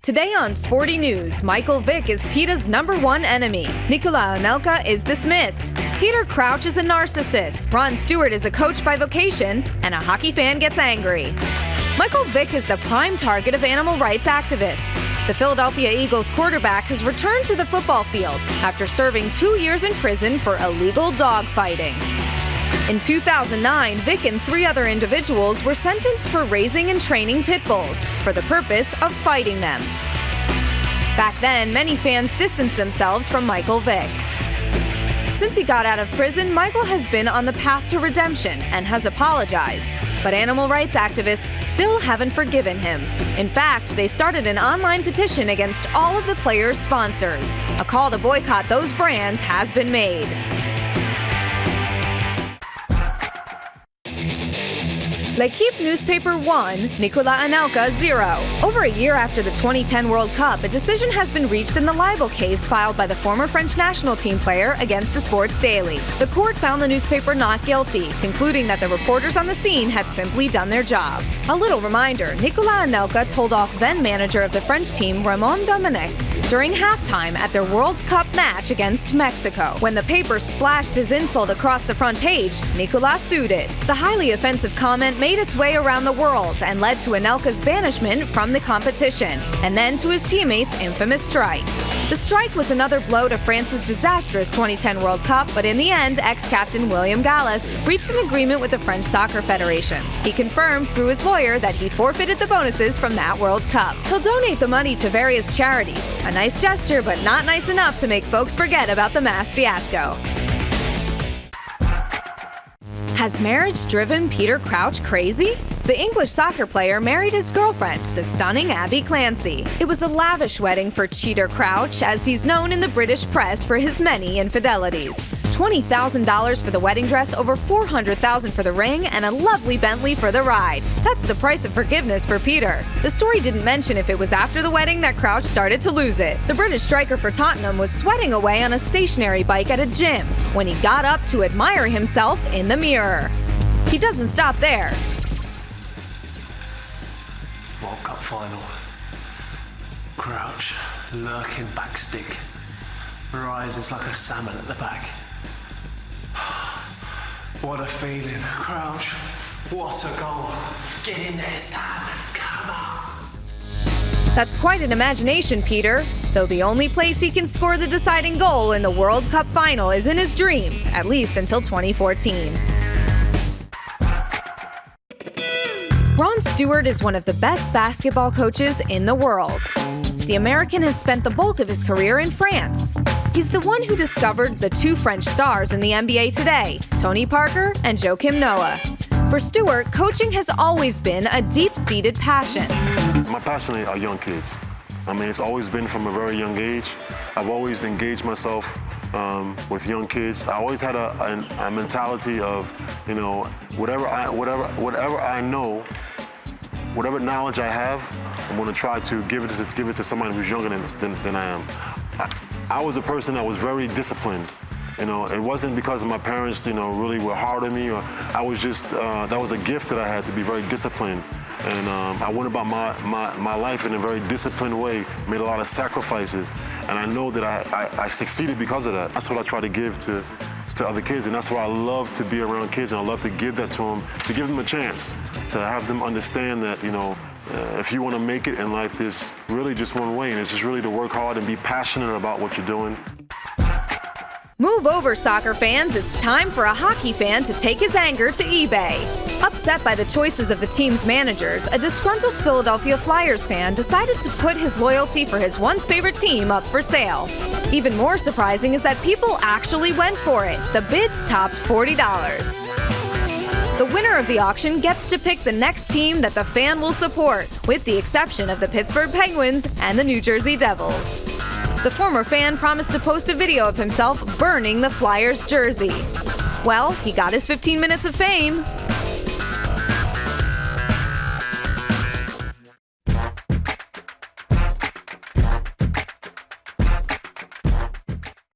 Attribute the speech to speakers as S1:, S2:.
S1: Today on Sporty News, Michael Vick is PETA's #1 enemy. Nicolas Anelka is dismissed. Peter Crouch is a narcissist. Ron Stewart is a coach by vocation, and a hockey fan gets angry. Michael Vick is the prime target of animal rights activists. The Philadelphia Eagles quarterback has returned to the football field after serving 2 years in prison for illegal dog fighting. In 2009, Vick and 3 other individuals were sentenced for raising and training pit bulls for the purpose of fighting them. Back then, many fans distanced themselves from Michael Vick. Since he got out of prison, Michael has been on the path to redemption and has apologized. But animal rights activists still haven't forgiven him. In fact, they started an online petition against all of the players' sponsors. A call to boycott those brands has been made. L'Equipe newspaper 1, Nicolas Anelka 0. Over a year after the 2010 World Cup, a decision has been reached in the libel case filed by the former French national team player against the Sports Daily. The court found the newspaper not guilty, concluding that the reporters on the scene had simply done their job. A little reminder, Nicolas Anelka told off then-manager of the French team, Raymond Domenech, during halftime at their World Cup match against Mexico. When the paper splashed his insult across the front page, Nicolas sued it. The highly offensive comment made its way around the world and led to Anelka's banishment from the competition, and then to his teammates' infamous strike. The strike was another blow to France's disastrous 2010 World Cup, but in the end, ex-captain William Gallas reached an agreement with the French Soccer Federation. He confirmed through his lawyer that he forfeited the bonuses from that World Cup. He'll donate the money to various charities. A nice gesture, but not nice enough to make folks forget about the mass fiasco. Has marriage driven Peter Crouch crazy? The English soccer player married his girlfriend, the stunning Abby Clancy. It was a lavish wedding for Cheater Crouch, as he's known in the British press for his many infidelities. $20,000 for the wedding dress, over $400,000 for the ring, and a lovely Bentley for the ride. That's the price of forgiveness for Peter. The story didn't mention if it was after the wedding that Crouch started to lose it. The British striker for Tottenham was sweating away on a stationary bike at a gym when he got up to admire himself in the mirror. He doesn't stop there.
S2: World Cup final. Crouch, lurking backstick, rises like a salmon at the back. What a feeling, Crouch. What a goal. Get in there, Sam. Come on.
S1: That's quite an imagination, Peter. Though the only place he can score the deciding goal in the World Cup final is in his dreams, at least until 2014. Ron Stewart is one of the best basketball coaches in the world. The American has spent the bulk of his career in France. He's the one who discovered the 2 French stars in the NBA today, Tony Parker and Joakim Noah. For Stewart, coaching has always been a deep-seated passion.
S3: My passion are young kids. I mean, it's always been from a very young age. I've always engaged myself with young kids. I always had a mentality of, you know, whatever I know, whatever knowledge I have, I'm going to try to give it to somebody who's younger than I am. I was a person that was very disciplined. You know, it wasn't because my parents, you know, really were hard on me, or I was just, that was a gift that I had, to be very disciplined. And I went about my life in a very disciplined way, made a lot of sacrifices, and I know that I succeeded because of that. That's what I try to give to other kids, and that's why I love to be around kids, and I love to give that to them, to give them a chance, to have them understand that, you know, if you want to make it in life, there's really just one way, and it's just really to work hard and be passionate about what you're doing.
S1: Move over, soccer fans. It's time for a hockey fan to take his anger to eBay. Upset by the choices of the team's managers, a disgruntled Philadelphia Flyers fan decided to put his loyalty for his once favorite team up for sale. Even more surprising is that people actually went for it. The bids topped $40. The winner of the auction gets to pick the next team that the fan will support, with the exception of the Pittsburgh Penguins and the New Jersey Devils. The former fan promised to post a video of himself burning the Flyers jersey. Well, he got his 15 minutes of fame.